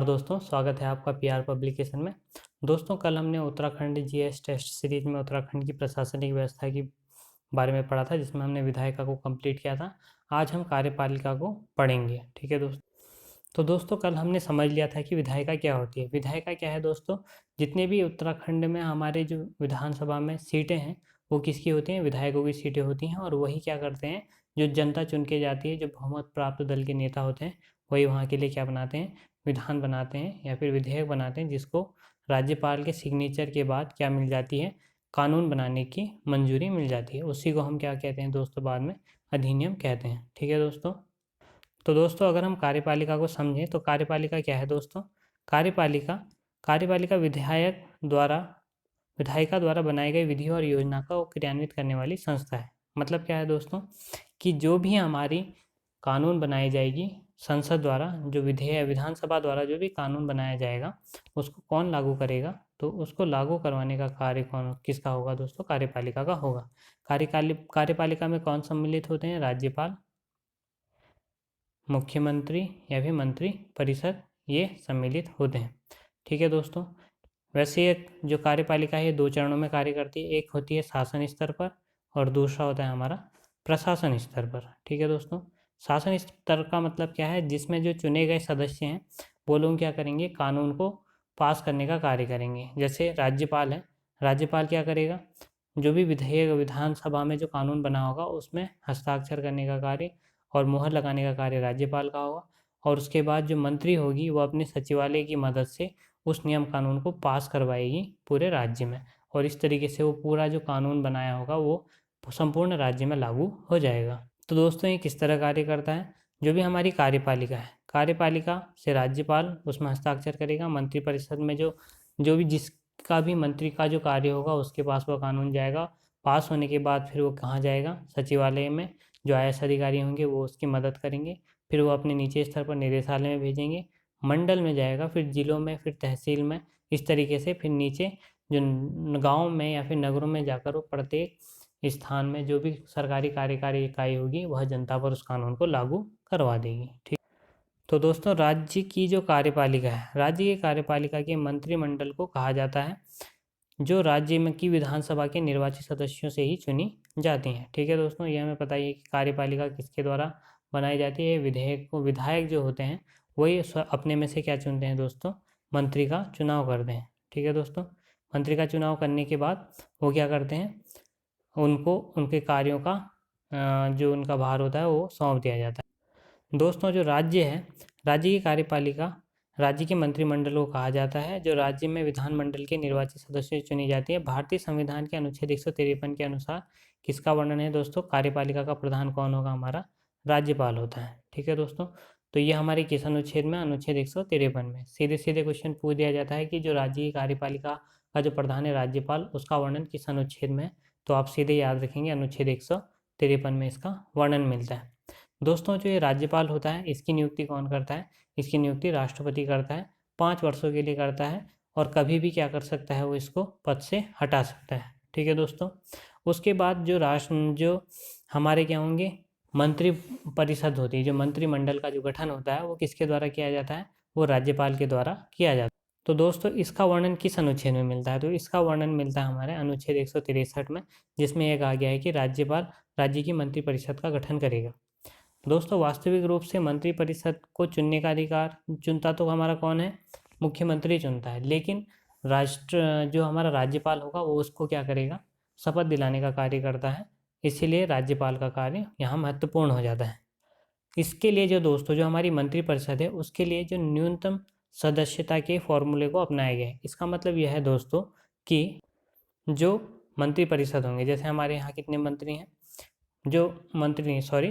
दोस्तों, स्वागत है आपका पीआर पब्लिकेशन में। दोस्तों, कल हमने उत्तराखंड जीएस टेस्ट सीरीज में उत्तराखंड की प्रशासनिक व्यवस्था के बारे में पढ़ा था, जिसमें हमने विधायिका को कंप्लीट किया था। आज हम कार्यपालिका को पढ़ेंगे। ठीक है दोस्तों। तो दोस्तों, कल हमने समझ लिया था कि विधायिका क्या होती है। विधायिका क्या है दोस्तों? जितने भी उत्तराखंड में हमारे जो विधानसभा में सीटें हैं, वो किसकी होती हैं? विधायकों की सीटें होती हैं। और वही क्या करते हैं, जो जनता चुन के जाती है, जो बहुमत प्राप्त दल के नेता होते हैं, वही वहाँ के लिए क्या बनाते हैं? विधान बनाते हैं या फिर विधेयक बनाते हैं, जिसको राज्यपाल के सिग्नेचर के बाद क्या मिल जाती है? कानून बनाने की मंजूरी मिल जाती है। उसी को हम क्या कहते हैं दोस्तों? बाद में अधिनियम कहते हैं। ठीक है दोस्तों। तो दोस्तों, अगर हम कार्यपालिका को समझें तो कार्यपालिका क्या है दोस्तों? कार्यपालिका कार्यपालिका विधायिका द्वारा बनाई गई विधि और योजना का क्रियान्वित करने वाली संस्था है। मतलब क्या है दोस्तों? कि जो भी हमारी कानून बनाई जाएगी संसद द्वारा, जो विधानसभा द्वारा जो भी कानून बनाया जाएगा, उसको कौन लागू करेगा? तो उसको लागू करवाने का कार्य किसका होगा दोस्तों? कार्यपालिका का होगा। कार्यपालिका में कौन सम्मिलित होते हैं? राज्यपाल, मुख्यमंत्री या फिर मंत्री परिषद, ये सम्मिलित होते हैं। ठीक है दोस्तों। वैसे एक जो कार्यपालिका है, 2 चरणों में कार्य करती है। एक होती है शासन स्तर पर और दूसरा होता है हमारा प्रशासन स्तर पर। ठीक है दोस्तों। शासन स्तर का मतलब क्या है? जिसमें जो चुने गए सदस्य हैं, वो लोग क्या करेंगे? कानून को पास करने का कार्य करेंगे। जैसे राज्यपाल है, राज्यपाल क्या करेगा? जो भी विधेयक विधानसभा में जो कानून बना होगा, उसमें हस्ताक्षर करने का कार्य और मुहर लगाने का कार्य राज्यपाल का होगा। और उसके बाद जो मंत्री होगी, वो अपने सचिवालय की मदद से उस नियम कानून को पास करवाएगी पूरे राज्य में। और इस तरीके से वो पूरा जो कानून बनाया होगा, वो संपूर्ण राज्य में लागू हो जाएगा। तो दोस्तों, ये किस तरह कार्य करता है? जो भी हमारी कार्यपालिका है, कार्यपालिका से राज्यपाल उसमें हस्ताक्षर करेगा। मंत्रिपरिषद में जो जो भी जिसका भी मंत्री का जो कार्य होगा, उसके पास वो कानून जाएगा। पास होने के बाद फिर वो कहाँ जाएगा? सचिवालय में। जो आईएएस अधिकारी होंगे, वो उसकी मदद करेंगे। फिर वो अपने नीचे स्तर पर निदेशालय में भेजेंगे, मंडल में जाएगा, फिर जिलों में, फिर तहसील में। इस तरीके से फिर नीचे जो गाँव में या फिर नगरों में जाकर वो प्रत्येक स्थान में जो भी सरकारी कार्यकारी इकाई होगी, वह जनता पर उस कानून को लागू करवा देगी। ठीक। तो दोस्तों, राज्य की जो कार्यपालिका है, राज्य की कार्यपालिका के मंत्रिमंडल को कहा जाता है, जो राज्य में की विधानसभा के निर्वाचित सदस्यों से ही चुनी जाती हैं। ठीक है दोस्तों। ये हमें पता ही है कि कार्यपालिका किसके द्वारा बनाई जाती है। विधायक जो होते हैं, वही अपने में से क्या चुनते हैं दोस्तों? मंत्री का चुनाव करते हैं। ठीक है दोस्तों। मंत्री का चुनाव करने के बाद वो क्या करते हैं? उनको उनके कार्यों का जो उनका भार होता है, वो सौंप दिया जाता है। दोस्तों, जो राज्य है, राज्य की कार्यपालिका राज्य के मंत्रिमंडल को कहा जाता है, जो राज्य में विधानमंडल के निर्वाचित सदस्य चुनी जाती है। भारतीय संविधान के अनुच्छेद 153 के अनुसार किसका वर्णन है दोस्तों? कार्यपालिका का प्रधान कौन होगा? हमारा राज्यपाल होता है। ठीक है दोस्तों। तो ये हमारे किस अनुच्छेद में? अनुच्छेद 153 में। सीधे सीधे क्वेश्चन पूछ दिया जाता है कि जो राज्य की कार्यपालिका का जो प्रधान है राज्यपाल, उसका वर्णन किस अनुच्छेद में है? तो आप सीधे याद रखेंगे, अनुच्छेद 153 में इसका वर्णन मिलता है। दोस्तों, जो ये राज्यपाल होता है, इसकी नियुक्ति कौन करता है? इसकी नियुक्ति राष्ट्रपति करता है। 5 वर्षों के लिए करता है और कभी भी क्या कर सकता है? वो इसको पद से हटा सकता है। ठीक है दोस्तों। उसके बाद जो हमारे क्या होंगे? मंत्री परिषद होती है, जो मंत्रिमंडल का जो गठन होता है, वो किसके द्वारा किया जाता है? वो राज्यपाल के द्वारा किया जाता है। तो दोस्तों, इसका वर्णन किस अनुच्छेद में मिलता है? तो इसका वर्णन मिलता है हमारे अनुच्छेद 163 में, जिसमें यह कहा गया है कि राज्यपाल राज्य की मंत्रिपरिषद का गठन करेगा। दोस्तों, वास्तविक रूप से मंत्रिपरिषद को चुनने का अधिकार चुनता तो हमारा कौन है? मुख्यमंत्री चुनता है। लेकिन जो हमारा राज्यपाल होगा, वो उसको क्या करेगा? शपथ दिलाने का कार्य करता है। इसीलिए राज्यपाल का कार्य यहाँ महत्वपूर्ण हो जाता है। इसके लिए जो दोस्तों, जो हमारी मंत्रिपरिषद है, उसके लिए जो न्यूनतम सदस्यता के फॉर्मूले को अपनाया गया है। इसका मतलब यह है दोस्तों कि जो मंत्रिपरिषद होंगे, जैसे हमारे यहाँ कितने मंत्री हैं? जो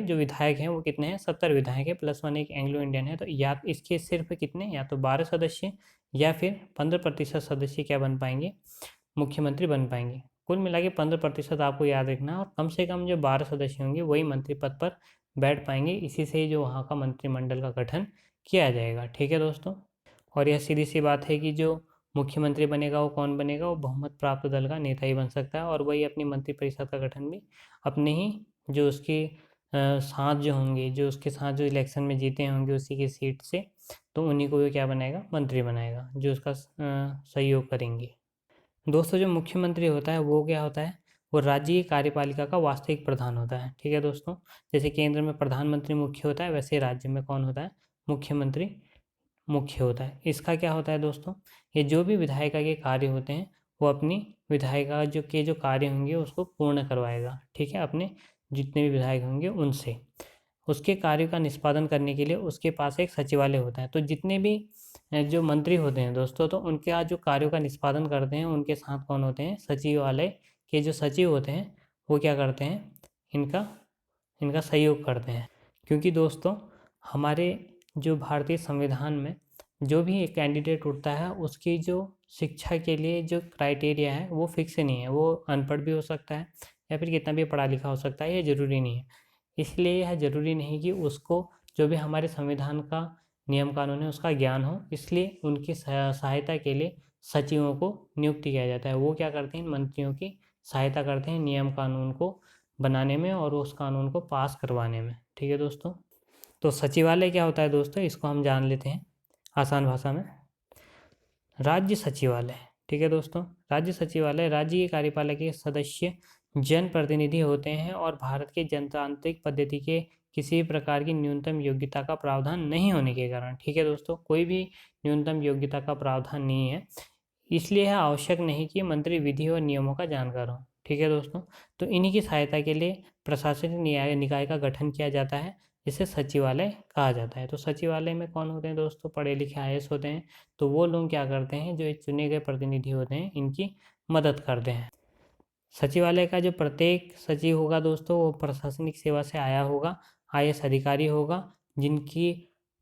विधायक हैं, वो कितने हैं? 70 विधायक है, +1 एक एंग्लो इंडियन है। तो या इसके सिर्फ कितने, या तो 12 सदस्य या फिर 15% सदस्य क्या बन पाएंगे? मुख्यमंत्री बन पाएंगे। कुल मिला के 15% आपको याद रखना, और कम से कम जो 12 सदस्य होंगे, वही मंत्री पद पर बैठ पाएंगे। इसी से जो वहाँ का मंत्रिमंडल का गठन किया जाएगा। ठीक है दोस्तों। और यह सीधी सी बात है कि जो मुख्यमंत्री बनेगा, वो कौन बनेगा? वो बहुमत प्राप्त दल का नेता ही बन सकता है। और वही अपनी मंत्रिपरिषद का गठन भी अपने ही जो उसके साथ जो होंगे, जो उसके साथ जो इलेक्शन में जीते होंगे, उसी की सीट से तो उन्हीं को भी क्या बनाएगा, मंत्री बनाएगा, जो उसका सहयोग करेंगे। दोस्तों जो मुख्यमंत्री होता है वो क्या होता है, वो राज्य की कार्यपालिका का वास्तविक प्रधान होता है। ठीक है दोस्तों, जैसे केंद्र में प्रधानमंत्री मुख्य होता है, वैसे राज्य में कौन होता है, मुख्यमंत्री मुख्य होता है। इसका क्या होता है दोस्तों, ये जो भी विधायिका के कार्य होते हैं वो अपनी विधायिका जो कार्य होंगे उसको पूर्ण करवाएगा। ठीक है, अपने जितने भी विधायक होंगे उनसे उसके कार्य का निष्पादन करने के लिए उसके पास एक सचिवालय होता है। तो जितने भी जो मंत्री होते हैं दोस्तों, तो उनके यहाँ जो कार्यों का निष्पादन करते हैं उनके साथ कौन होते हैं, सचिवालय के जो सचिव होते हैं वो क्या करते हैं, इनका इनका सहयोग करते हैं। क्योंकि दोस्तों हमारे जो भारतीय संविधान में जो भी एक कैंडिडेट उठता है उसकी जो शिक्षा के लिए जो क्राइटेरिया है वो फिक्स नहीं है। वो अनपढ़ भी हो सकता है या फिर कितना भी पढ़ा लिखा हो सकता है, ये ज़रूरी नहीं है। इसलिए यह ज़रूरी नहीं कि उसको जो भी हमारे संविधान का नियम कानून है उसका ज्ञान हो। इसलिए उनकी सहायता के लिए सचिवों को नियुक्त किया जाता है। वो क्या करते हैं, मंत्रियों की सहायता करते हैं नियम कानून को बनाने में और उस कानून को पास करवाने में। ठीक है दोस्तों, तो सचिवालय क्या होता है दोस्तों, इसको हम जान लेते हैं आसान भाषा में। राज्य सचिवालय, ठीक है दोस्तों, राज्य सचिवालय राज्य की कार्यपालिका के सदस्य जनप्रतिनिधि होते हैं और भारत के जनतांत्रिक पद्धति के किसी भी प्रकार की न्यूनतम योग्यता का प्रावधान नहीं होने के कारण, ठीक है दोस्तों, कोई भी न्यूनतम योग्यता का प्रावधान नहीं है, इसलिए यह आवश्यक नहीं कि मंत्री विधि और नियमों का जानकार हो। ठीक है दोस्तों, तो इन्हीं की सहायता के लिए प्रशासनिक निकाय का गठन किया जाता है, जिसे सचिवालय कहा जाता है। तो सचिवालय में कौन होते हैं दोस्तों, पढ़े लिखे IAS होते हैं। तो वो लोग क्या करते हैं, जो चुने गए प्रतिनिधि होते हैं इनकी मदद करते हैं। सचिवालय का जो प्रत्येक सचिव होगा दोस्तों वो प्रशासनिक सेवा से आया होगा, IAS अधिकारी होगा, जिनकी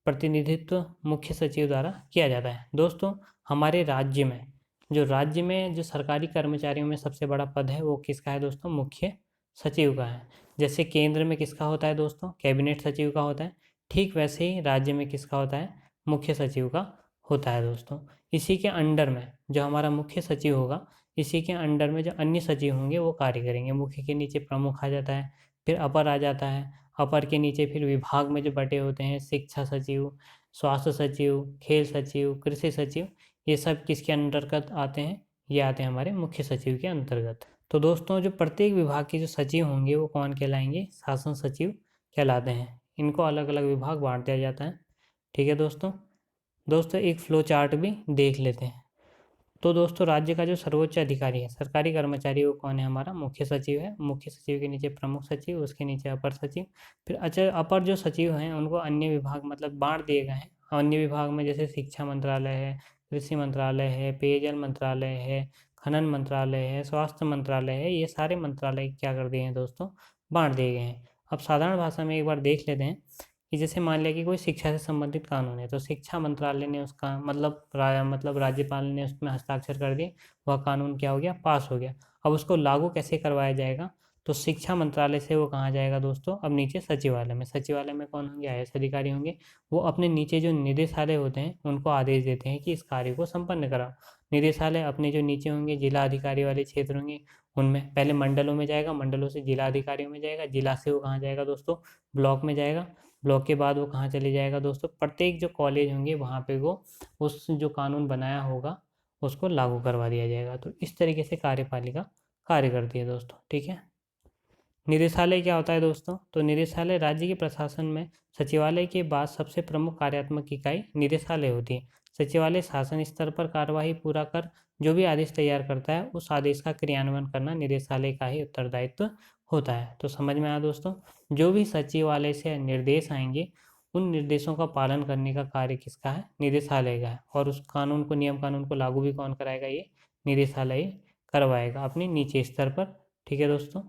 प्रतिनिधित्व मुख्य सचिव द्वारा किया जाता है। दोस्तों हमारे राज्य में जो सरकारी कर्मचारियों में सबसे बड़ा पद है वो किसका है दोस्तों, मुख्य सचिव का है। जैसे केंद्र में किसका होता है दोस्तों, कैबिनेट सचिव का होता है, ठीक वैसे ही राज्य में किसका होता है, मुख्य सचिव का होता है दोस्तों। इसी के अंडर में जो हमारा मुख्य सचिव होगा, इसी के अंडर में जो अन्य सचिव होंगे वो कार्य करेंगे। मुख्य के नीचे प्रमुख आ जाता है, फिर अपर आ जाता है, अपर के नीचे फिर विभाग में जो बटे होते हैं, शिक्षा सचिव, स्वास्थ्य सचिव, खेल सचिव, कृषि सचिव, ये सब किसके अंतर्गत आते हैं, ये आते हैं हमारे मुख्य सचिव के अंतर्गत। तो दोस्तों जो प्रत्येक विभाग के जो सचिव होंगे वो कौन कहलाएंगे, शासन सचिव कहलाते हैं। इनको अलग अलग विभाग बांट दिया जाता है। ठीक है दोस्तों एक फ्लो चार्ट भी देख लेते हैं। तो दोस्तों राज्य का जो सर्वोच्च अधिकारी है, सरकारी कर्मचारी, वो कौन है, हमारा मुख्य सचिव है। मुख्य सचिव के नीचे प्रमुख सचिव, उसके नीचे अपर सचिव, फिर अच्छा अपर जो सचिव हैं उनको अन्य विभाग मतलब बांट दिए गए हैं। अन्य विभाग में जैसे शिक्षा मंत्रालय है, कृषि मंत्रालय है, पेयजल मंत्रालय है, खनन मंत्रालय है, स्वास्थ्य मंत्रालय है, ये सारे मंत्रालय क्या कर दिए हैं दोस्तों, बांट दिए गए हैं। अब साधारण भाषा में एक बार देख लेते हैं कि जैसे मान लिया कि कोई शिक्षा से संबंधित कानून है, तो शिक्षा मंत्रालय ने उसका मतलब राज्यपाल ने उसमें हस्ताक्षर कर दिए, वह कानून क्या हो गया, पास हो गया। अब उसको लागू कैसे करवाया जाएगा, तो शिक्षा मंत्रालय से वो कहाँ जाएगा दोस्तों, अब नीचे सचिवालय में। सचिवालय में कौन होंगे, IAS अधिकारी होंगे। वो अपने नीचे जो निदेशालय होते हैं उनको आदेश देते हैं कि इस कार्य को संपन्न कराओ। निदेशालय अपने जो नीचे होंगे जिला अधिकारी वाले क्षेत्र होंगे, उनमें पहले मंडलों में जाएगा, मंडलों से जिला अधिकारियों में जाएगा, जिला से वो कहाँ जाएगा दोस्तों, ब्लॉक में जाएगा, ब्लॉक के बाद वो कहाँ चले जाएगा दोस्तों, प्रत्येक जो कॉलेज होंगे वहाँ पे वो उस जो कानून बनाया होगा उसको लागू करवा दिया जाएगा। तो इस तरीके से कार्यपालिका कार्य करती है दोस्तों। ठीक है, निदेशालय क्या होता है दोस्तों, तो निदेशालय राज्य के प्रशासन में सचिवालय के बाद सबसे प्रमुख कार्यात्मक इकाई निदेशालय होती है। सचिवालय शासन स्तर पर कार्यवाही पूरा कर जो भी आदेश तैयार करता है उस आदेश का क्रियान्वयन करना निदेशालय का ही उत्तरदायित्व होता है। तो समझ में आया दोस्तों, जो भी सचिवालय से निर्देश आएंगे उन निर्देशों का पालन करने का कार्य किसका है, निदेशालय का है। और उस कानून को, नियम कानून को लागू भी कौन कराएगा, ये निदेशालय करवाएगा अपने नीचे स्तर पर। ठीक है दोस्तों,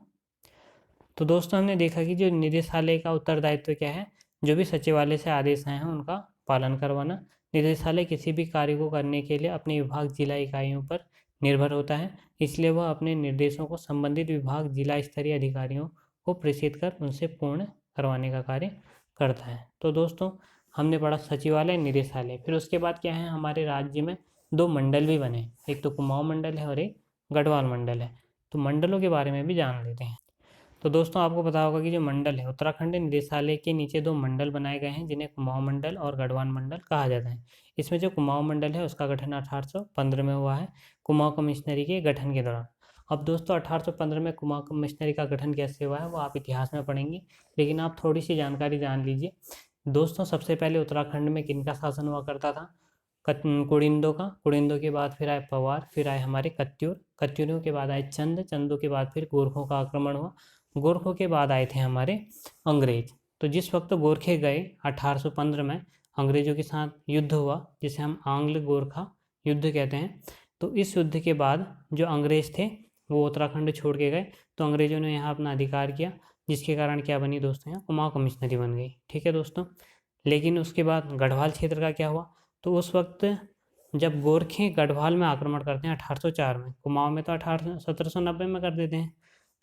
तो दोस्तों हमने देखा कि जो निदेशालय का उत्तरदायित्व क्या है, जो भी सचिवालय से आदेश आए हैं उनका पालन करवाना। निदेशालय किसी भी कार्य को करने के लिए अपने विभाग जिला इकाइयों पर निर्भर होता है, इसलिए वह अपने निर्देशों को संबंधित विभाग जिला स्तरीय अधिकारियों को प्रेषित कर उनसे पूर्ण करवाने का कार्य करता है। तो दोस्तों हमने पढ़ा सचिवालय, निदेशालय। फिर उसके बाद क्या है, हमारे राज्य में 2 मंडल भी बने, एक तो कुमाऊं मंडल है और एक गढ़वाल मंडल है। तो मंडलों के बारे में भी जान लेते हैं। तो दोस्तों आपको पता होगा कि जो मंडल है, उत्तराखंड निदेशालय के नीचे 2 मंडल बनाए गए हैं जिन्हें कुमाऊं मंडल और गढ़वाल मंडल कहा जाता है। इसमें जो कुमाऊं मंडल है उसका गठन 1815 में हुआ है कुमाऊं कमिश्नरी के गठन के दौरान। अब दोस्तों 1815 में कुमाऊं कमिश्नरी का गठन कैसे हुआ है वो आप इतिहास में पढ़ेंगे, लेकिन आप थोड़ी सी जानकारी जान लीजिए। दोस्तों सबसे पहले उत्तराखंड में किनका शासन हुआ करता था? कुड़िंदों के बाद फिर आए पवार, फिर आए हमारे कत्यूरों के बाद आए चंदों के बाद फिर गोरखों का आक्रमण हुआ, गोरखों के बाद आए थे हमारे अंग्रेज। तो जिस वक्त गोरखे गए 1815 में अंग्रेजों के साथ युद्ध हुआ, जिसे हम आंग्ल गोरखा युद्ध कहते हैं। तो इस युद्ध के बाद जो अंग्रेज थे वो उत्तराखंड छोड़ के गए, तो अंग्रेजों ने यहाँ अपना अधिकार किया, जिसके कारण क्या बनी दोस्तों, यहाँ कुमाऊं कमिश्नरी बन गई। ठीक है दोस्तों। लेकिन उसके बाद गढ़वाल क्षेत्र का क्या हुआ? तो उस वक्त जब गोरखे गढ़वाल में आक्रमण करते हैं 1804 में, कुमाऊं में तो 1790 में कर देते हैं,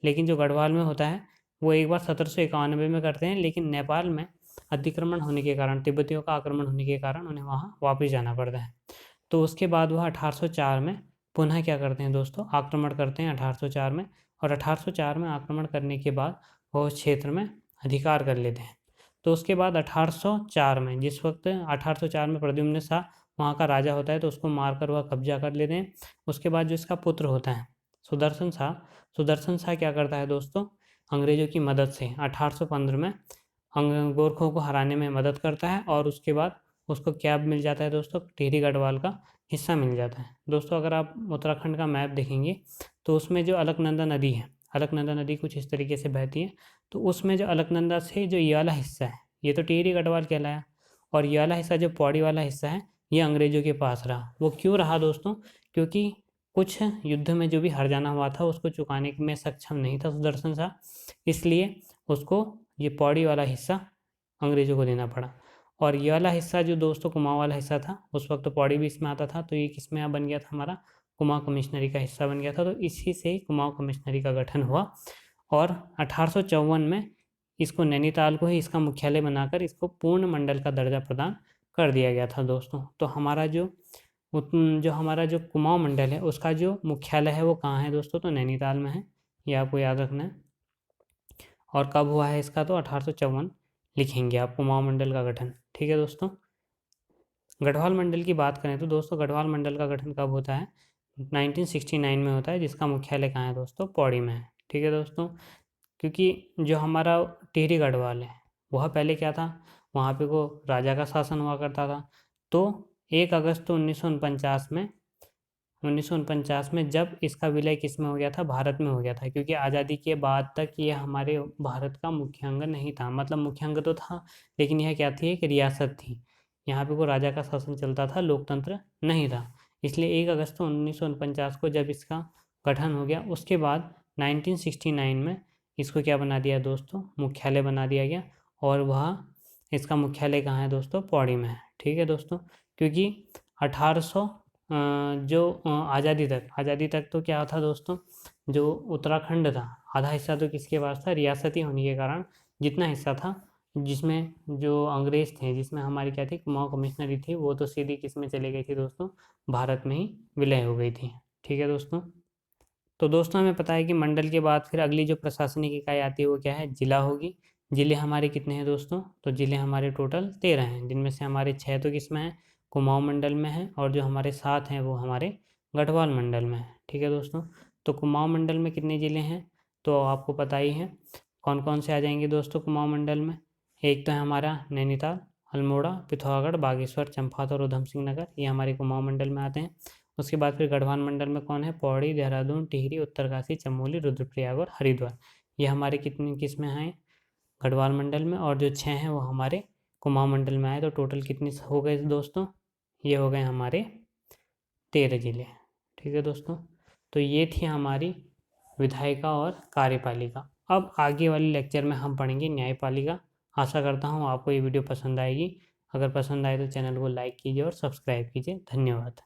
लेकिन जो गढ़वाल में होता है वो एक बार 1791 में करते हैं, लेकिन नेपाल में अतिक्रमण होने के कारण, तिब्बतियों का आक्रमण होने के कारण उन्हें वहाँ वापस जाना पड़ता है। तो उसके बाद वह 1804 में पुनः क्या करते हैं दोस्तों, आक्रमण करते हैं 1804 में, और 1804 में आक्रमण करने के बाद वह उस क्षेत्र में अधिकार कर लेते हैं। तो उसके बाद 1804 में, जिस वक्त 1804 में प्रद्युम्न शाह वहाँ का राजा होता है, तो उसको मारकर वह कब्जा कर लेते हैं। उसके बाद जो इसका पुत्र होता है सुदर्शन शाह क्या करता है दोस्तों, अंग्रेजों की मदद से 1815 में गोरखों को हराने में मदद करता है, और उसके बाद उसको क्या मिल जाता है दोस्तों, टिहरी गढ़वाल का हिस्सा मिल जाता है। दोस्तों अगर आप उत्तराखंड का मैप देखेंगे तो उसमें जो अलकनंदा नदी है, अलकनंदा नदी कुछ इस तरीके से बहती है, तो उसमें जो अलकनंदा से जो ये वाला हिस्सा है ये तो टिहरी गढ़वाल कहलाया, और ये वाला हिस्सा जो पौड़ी वाला हिस्सा है ये अंग्रेजों के पास रहा। वो क्यों रहा दोस्तों? क्योंकि कुछ युद्ध में जो भी हर जाना हुआ था उसको चुकाने में सक्षम नहीं था सुदर्शन शाह, इसलिए उसको ये पौड़ी वाला हिस्सा अंग्रेजों को देना पड़ा। और ये वाला हिस्सा जो दोस्तों कुमाऊं वाला हिस्सा था, उस वक्त तो पौड़ी भी इसमें आता था, तो ये किस में बन गया था, हमारा कुमाऊं कमिश्नरी का हिस्सा बन गया था। तो इसी से ही कुमाऊं कमिश्नरी का गठन हुआ, और 1854 में इसको नैनीताल को ही इसका मुख्यालय बनाकर इसको पूर्ण मंडल का दर्जा प्रदान कर दिया गया था दोस्तों। तो हमारा जो कुमाऊं मंडल है उसका जो मुख्यालय है वो कहाँ है दोस्तों, तो नैनीताल में है, ये आपको याद रखना है। और कब हुआ है इसका, तो 1854 लिखेंगे आप कुमाऊं मंडल का गठन। ठीक है दोस्तों। गढ़वाल मंडल की बात करें तो दोस्तों गढ़वाल मंडल का गठन कब होता है, 1969 में होता है, जिसका मुख्यालय कहाँ है दोस्तों, पौड़ी में है। ठीक है दोस्तों। क्योंकि जो हमारा टिहरी गढ़वाल है वह पहले क्या था, वहाँ पे को राजा का शासन हुआ करता था। तो 1 अगस्त 1949 में जब इसका विलय किस में हो गया था, भारत में हो गया था, क्योंकि आज़ादी के बाद तक ये हमारे भारत का मुख्य अंग नहीं था। मतलब मुख्य अंग तो था, लेकिन यह क्या थी, एक रियासत थी, यहाँ पे को राजा का शासन चलता था, लोकतंत्र नहीं था। इसलिए 1 अगस्त 1949 को जब इसका गठन हो गया, उसके बाद 1969 में इसको क्या बना दिया दोस्तों, मुख्यालय बना दिया गया, और वह इसका मुख्यालय कहाँ है दोस्तों, पौड़ी में है। ठीक है दोस्तों। क्योंकि 1800 आज़ादी तक तो क्या था दोस्तों, जो उत्तराखंड था आधा हिस्सा तो किसके पास था, रियासती होने के कारण जितना हिस्सा था, जिसमें जो अंग्रेज थे, जिसमें हमारी क्या थी, कुमाऊं कमिश्नरी थी, वो तो सीधी किस में चली गई थी दोस्तों, भारत में ही विलय हो गई थी। ठीक है दोस्तों। तो दोस्तों हमें पता है कि मंडल के बाद फिर अगली जो प्रशासनिक इकाई आती है वो क्या है, जिला होगी। जिले हमारे कितने हैं दोस्तों, तो जिले हमारे टोटल 13 हैं, जिनमें से हमारे 6 तो किस में हैं, कुमाऊं मंडल में है, और जो हमारे 7 हैं वो हमारे गढ़वाल मंडल में है। ठीक है दोस्तों। तो कुमाऊं मंडल में कितने ज़िले हैं, तो आपको पता ही है कौन कौन से आ जाएंगे दोस्तों कुमाऊं मंडल में। एक तो है हमारा नैनीताल, अल्मोड़ा, पिथौरागढ़, बागेश्वर, चंपावत और उधम सिंह नगर, ये हमारे कुमाऊं मंडल में आते हैं। उसके बाद फिर गढ़वाल मंडल में कौन है, पौड़ी, देहरादून, टिहरी, उत्तरकाशी, चमोली, रुद्रप्रयाग और हरिद्वार, ये हमारे कितने किस में हैं, गढ़वाल मंडल में। और जो 6 हैं वो हमारे कुमाऊं मंडल में आए। तो टोटल कितने हो गए दोस्तों, ये हो गए हमारे 13 जिले। ठीक है दोस्तों। तो ये थी हमारी विधायिका और कार्यपालिका। अब आगे वाले लेक्चर में हम पढ़ेंगे न्यायपालिका। आशा करता हूँ आपको ये वीडियो पसंद आएगी। अगर पसंद आए तो चैनल को लाइक कीजिए और सब्सक्राइब कीजिए। धन्यवाद।